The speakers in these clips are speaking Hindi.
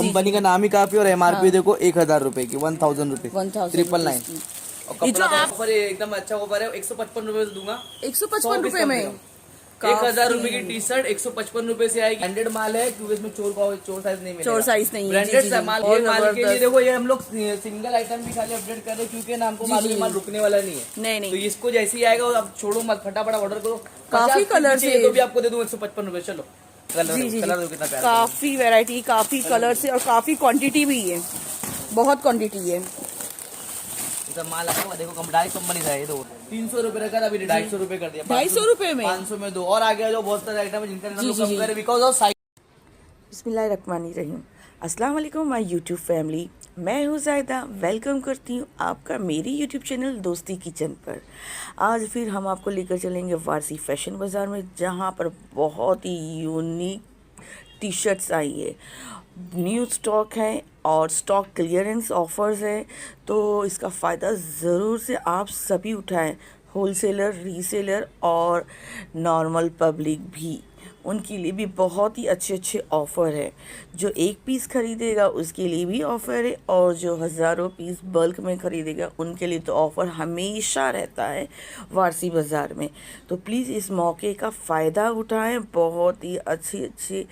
कंपनी का नाम ही काफी और MRP देखो 1000 रुपए की, 1000 रुपीज, 999। और कपड़ा ऑफर एकदम अच्छा ऑफर है, 155 रुपए से दूंगा। 155 रुपए में 1000 रुपए की टी शर्ट 155 रुपए से आएगी। ब्रांडेड माल है क्योंकि इसमें चोर साइज नहीं मिलेगा। चोर साइज नहीं है, ब्रांडेड माल। ये माल के लिए देखो, ये हम लोग सिंगल आइटम भी खाली अपडेट कर रहे हैं क्योंकि नाम को मालूम माल रुकने वाला नहीं है। नहीं तो इसको जैसे ही आएगा अब छोड़ो मत, फटाफट ऑर्डर करो। काफी कलर से तो भी आपको दे दूं 155 रुपए। चलो कलर कितना प्यारा, काफी वैरायटी, काफी कलर से और काफी क्वांटिटी भी है, बहुत क्वांटिटी है। माल आपको देखो डायरेक्ट कंपनी का है। 300 रुपए रखा था, अभी 250 रुपए कर दिया। 250 रुपए में 500 में दो और आगे जो बहुत सारे आइटम है जिनका हम कम करें बिकॉज ऑफ साइज। बिस्मिल्लाहिर्रहमानिर्रहीम। अस्सलाम वालेकुम माय यूट्यूब फैमिली, मैं हूँ जायदा। वेलकम करती हूँ आपका मेरी यूट्यूब चैनल दोस्ती किचन पर। आज फिर हम आपको लेकर चलेंगे वारसी फैशन बाज़ार में, जहाँ पर बहुत ही यूनिक टी शर्ट्स आई है, न्यू स्टॉक है और स्टॉक क्लियरेंस ऑफर्स है। तो इसका फ़ायदा ज़रूर से आप सभी उठाएं, होलसेलर, रीसेलर और नॉर्मल पब्लिक भी, उनके लिए भी बहुत ही अच्छे अच्छे ऑफ़र है। जो एक पीस ख़रीदेगा उसके लिए भी ऑफ़र है और जो हज़ारों पीस बल्क में ख़रीदेगा उनके लिए तो ऑफ़र हमेशा रहता है वारसी बाज़ार में। तो प्लीज़ इस मौके का फ़ायदा उठाएं। बहुत ही अच्छे अच्छे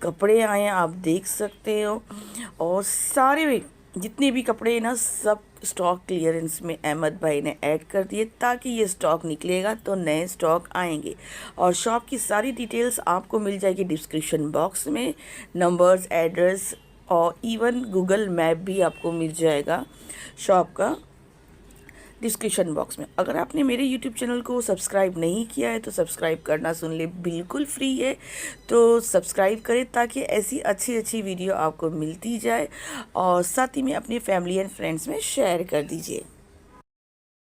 कपड़े आए हैं, आप देख सकते हो। और सारे जितने भी कपड़े हैं ना, सब स्टॉक क्लियरेंस में अहमद भाई ने ऐड कर दिए, ताकि ये स्टॉक निकलेगा तो नए स्टॉक आएंगे। और शॉप की सारी डिटेल्स आपको मिल जाएगी डिस्क्रिप्शन बॉक्स में, नंबर्स, एड्रेस और इवन गूगल मैप भी आपको मिल जाएगा शॉप का डिस्क्रिप्शन बॉक्स में। अगर आपने मेरे यूट्यूब चैनल को सब्सक्राइब नहीं किया है तो सब्सक्राइब करना सुन ले, बिल्कुल फ्री है। तो सब्सक्राइब करें ताकि ऐसी अच्छी अच्छी वीडियो आपको मिलती जाए और साथ ही में अपनी फैमिली एंड फ्रेंड्स में शेयर कर दीजिए।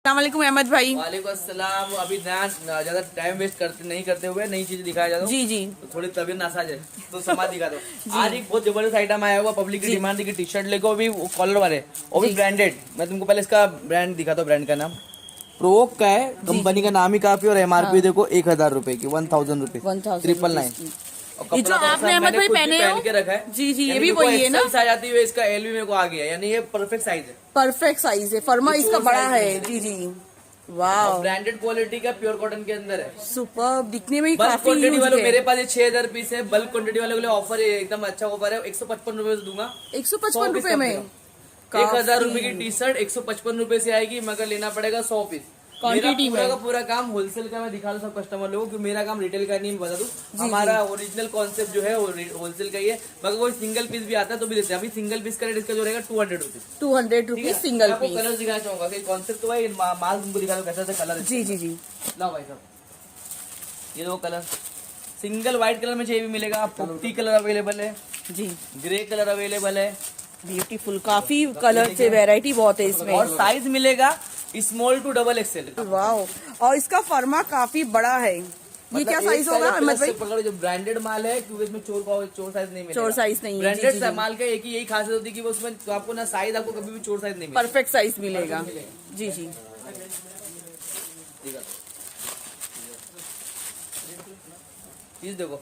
अस्सलाम वालेकुम अहमद भाई। वालेकुम अस्सलाम। अभी ज्यादा टाइम वेस्ट नहीं करते हुए नई चीजें दिखाया जाता जी जी, तो थोड़ी तबीयत नासाज है तो समाज दिखा दो। आज एक बहुत जबरदस्त आइटम आया हुआ, पब्लिक की डिमांड थी कि टी शर्ट लेको, अभी कॉलर वाले, वो भी ब्रांडेड। मैं तुमको पहले इसका ब्रांड दिखाता हूँ। ब्रांड का नाम प्रोवोक का है, कंपनी का नाम ही काफी और MRP देखो 1000 रुपए की, 1000 रुपीज, 999। ये जो आपने अहमद भाई पहने के रखा है, जी जी, ये भी वही है ना। आ जाती है, इसका एल भी मेरे को आ गया, यानी ये परफेक्ट साइज है। परफेक्ट साइज है, फर्मा इसका बड़ा है। जी जी, वाह, ब्रांडेड क्वालिटी का प्योर कॉटन के अंदर है। सुपर, दिखने में ही बल्क काफी क्वांटिटी वालों, है। मेरे पास ये 6000 पीस है। बल्क क्वांटिटी वालों के लिए ऑफर है, एकदम अच्छा ऑफर है। 155 रुपए से दूंगा। 155 रुपए में 1000 रुपए की टी शर्ट 155 रुपए से आएगी, मगर लेना पड़ेगा 100 पीस क्वांटिटी में। का पूरा काम होलसेल का मैं दिखा दूं सब कस्टमर लोगों को, मेरा काम रिटेल का नहीं, बता दूं। हमारा ओरिजिनल कॉन्सेप्ट जो है होलसेल का ही है, मगर कोई सिंगल पीस भी आता है तो भी देते हैं। अभी सिंगल पीस का रेट इसका जो रहेगा 200 rupees, 200 rupees single piece. Colour दिखाना चाहूंगा कि कॉन्सेप्ट तो भाई माल तुमको दिखा दो कैसा कलर। जी जी जी, लाओ भाई साहब, ये दो कलर सिंगल व्हाइट कलर में चाहिए भी मिलेगा। पुट्टी कलर अवेलेबल है जी, ग्रे कलर अवेलेबल है। ब्यूटीफुल, काफी कलर से वैरायटी बहुत है इसमें। और साइज मिलेगा स्मॉल टू डबल XL। वाह, और इसका फर्मा काफी बड़ा है। ये क्या साइज होगा अहमद भाई? पकड़ो, जो ब्रांडेड माल है क्योंकि इसमें चोर साइज नहीं मिलेगा। चोर साइज नहीं है। ब्रांडेड माल का एक ही यही खासियत होती है कि वो उसमें तो आपको ना साइज, आपको कभी भी चोर साइज नहीं मिलेगा, परफेक्ट साइज मिलेगा। जी जी, चीज देखो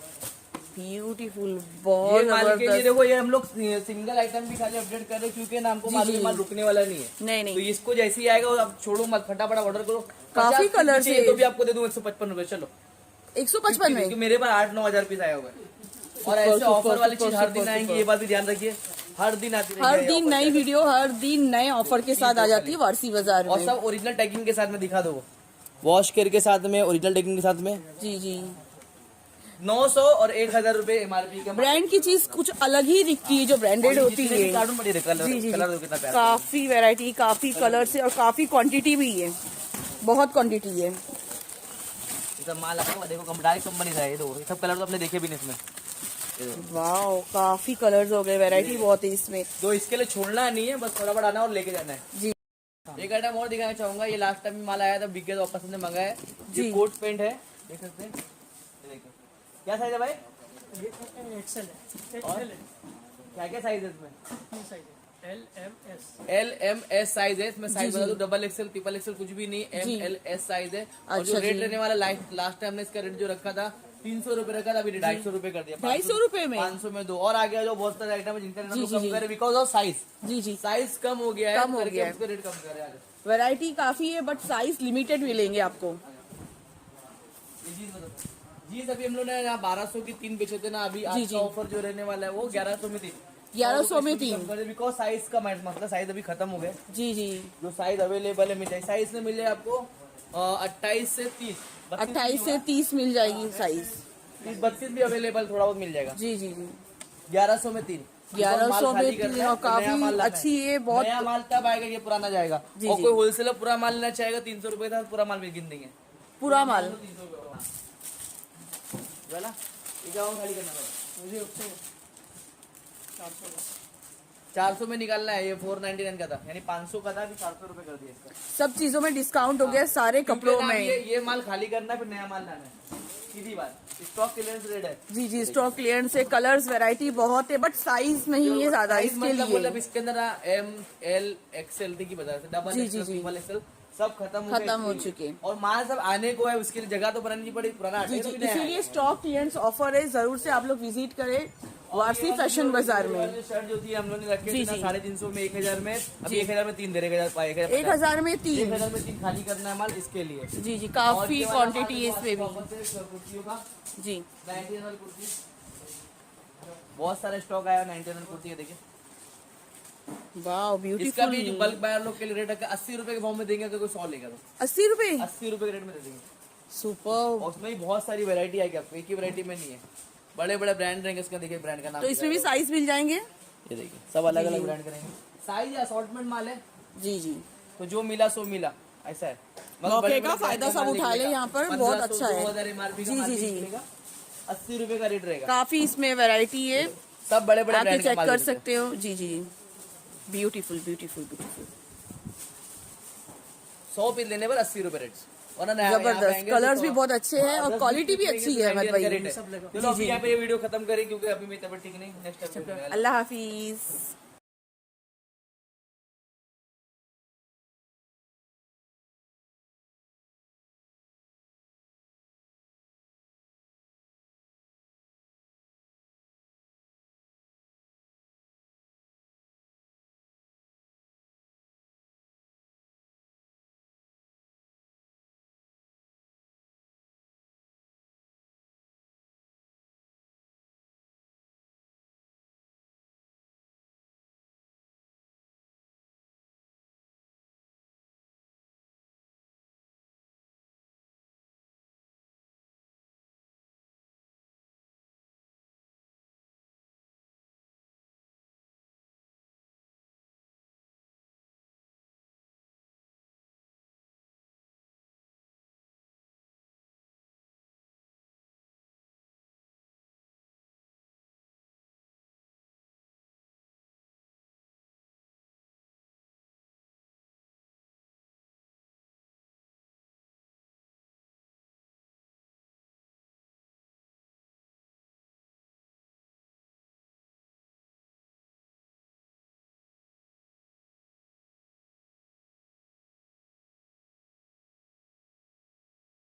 ब्यूटीफुल, ये बहुत माल के लिए जबरदस्त। देखो, ये हम लोग सिंगल आइटम भी खाली अपडेट कर रहे हैं क्योंकि नाम को मालूम माल रुकने वाला नहीं है। नहीं तो नहीं, इसको जैसे ही आएगा आप छोड़ो मत, फटाफट ऑर्डर करो। काफी कलर से तो भी आपको दे दूं 155 रुपए। चलो 155 में, क्योंकि मेरे पास 8-9 हजार पीस आया हुआ है। और ऐसे ऑफर वाली चीज हर दिन आएंगी, ये बात भी ध्यान रखिए। हर दिन आती है, हर दिन नई वीडियो, हर दिन नए ऑफर के साथ आ जाती है वारसी बाजार और में। सब ओरिजिनल टैगिंग के साथ में दिखा दो, वॉश केयर के साथ में, ओरिजिनल टैगिंग के साथ में। जी जी, 900 और 1000 रुपए MRP का। ब्रांड की चीज कुछ अलग ही दिखती है जो ब्रांडेड होती है। कार्टून पड़ी है, कलर जी जी, कलर कितना प्यारा। काफी वैरायटी, काफी कलर से और काफी क्वांटिटी भी है, बहुत क्वांटिटी है। ये सब माल आपको देखो डायरेक्ट कंपनी का है। ये दो, ये सब कलर तो आपने देखे भी नहीं इसमें। वाह, काफी कलर्स हो गए, वैरायटी बहुत है इसमें। तो इसके लिए छोड़ना नहीं है, बस थोड़ा बड़ा आना और लेके जाना है जी, एक आइटम और दिखाना चाहूंगा। ये लास्ट टाइम माल आया था, बिक गया, तो वापस हमने मंगाया है। ये कोट पेंट है, देख सकते हैं। क्या साइज है भाई? एक्सेल है। और क्या क्या साइज है इसमें? LMS साइज है इसमें। साइज बता दो, डबल XL, ट्रिपल XL कुछ भी नहीं, MLS साइज है। और जो रेट रहने वाला लास्ट टाइम हमने इसका रेट जो रखा था 300 रुपए रखा था, अभी 250 रुपए कर दिया। 250 रुपए में? 500 में दो और आ गया, जो बहुत सारे आइटम है जिनका रेट हम जी, लोग जी, कम जी। करे बिकॉज ऑफ साइज। जी जी, साइज कम हो गया है, कम हो करके गया है। उसका रेट कम करे आगे। वैरायटी काफी है बट साइज लिमिटेड मिलेंगे आपको। ये जीन्स बताओ। जीन्स अभी हम लोग ने यहाँ 1200 की 3 बेचे थे ना, अभी जी, आज जी। का ऑफर जो रहने वाला है वो 1100 में 3। 1100 में 3। बिकॉज साइज का मतलब साइज अभी खत्म हो गया। जी जी, जो साइज अवेलेबल है मिल जाए, साइज में मिले आपको 28 से 30, 28 से 30 मिल जाएगी साइज। 32 भी अवेलेबल थोड़ा बहुत मिल जाएगा। जी जी जी, 1100 में 3। 1100 में 3 और काफी अच्छी है, बहुत नया माल तब आएगा ये पुराना जाएगा। जी, और जी। कोई होलसेलर पूरा माल लेना चाहेगा 300 रुपए का पूरा माल भी गिन देंगे। पूरा माल। 300 रुपए का। वाला ये क्या होगा, खाली करना पड़ेगा मुझे उससे 400 का। 400 में निकालना है। ये 499 का था, यानी 500 का था, अभी 400 रुपए कर दिया इसका। सब चीजों में डिस्काउंट हो गया, सारे कपड़ों क्योंकि ना में। ये माल खाली करना है, फिर नया माल लाना है, सीधी बात। स्टॉक क्लियरेंस रेट है। जी जी, स्टॉक क्लियरेंस है, कलर्स वैरायटी बहुत है बट साइज नहीं है ज्यादा साइज इसके मतलब लिए। इसके अंदर एम एल एक्सएल की बता रहे, डबल जी, जी, एक्सएल, जी। सिंगल एक्सएल सब खत्म हो चुके। और माल सब आने को है, उसके लिए जगह तो बनानी पड़ी, पुराना जी हटेगा जी, तो भी नया इसीलिए आएगा। स्टॉक क्लियरेंस ऑफर है, जरूर से आप लोग विजिट करें वारसी फैशन बाजार में। शर्ट जो थी हम लोग ने रखी जी, थी ना जी। 350 में 1000 में, अभी 1000 में 3 दे रहे, 1000 में 3। 1000 में 3 खाली करना है माल इसके लिए। जी जी, और काफी ये वाला क्वांटिटी है माल इसमें भी। वापस से कुर्तियों का जी 99 कुर्ती, बहुत सारा स्टॉक आया 99 कुर्ती है, देखिए। वाह, इसका भी ब्यूटीफुल। बल्क बायर लोग के लिए रेट है 80 रुपए के भाव में देंगे, अगर कोई 100 लेगा तो 80 रुपए, 80 रुपए के रेट में दे देंगे। सुपर। और उसमें भी बहुत सारी वैरायटी आएगी आपको, एक ही वैरायटी में नहीं है, बड़े बड़े ब्रांड रहेंगे इसका। देखिए ब्रांड का नाम तो इसमें भी साइज मिल जाएंगे। ये देखिए सब अलग जी, अलग जी। ब्रांड के रहेंगे। साइज असॉर्टमेंट माल है, जी जी, तो जो मिला सो मिला, ऐसा है। मौके का फायदा सब उठा ले यहाँ पर, बहुत अच्छा है। 2000 MRP का जी, माल जी, भी जी। मिलेगा, 80 रुपए का रेट रहेगा। काफी इसमें वैरायटी है, सब बड़े बड़े आके ब्रांड का चेक माल कर मिलता है। सकते हो। जी जी जी, ब्यूटीफुल ब्यूटीफुल ब्यूटीफुल, 100 पीस लेने पर 80 रुपए रेट, वरना नया यहाँ पे जबरदस्त। आएंगे कलर्स तो भी बहुत अच्छे हैं और 10 क्वालिटी भी रुपए अच्छी के है अहमद 99 का भाई। रेट है। सब लगा। चलो जी, जी। अभी यहाँ पे ये वीडियो खत्म करें क्योंकि अभी मेरी तबीयत ठीक नहीं, नेक्स्ट अल्लाह हाफिज।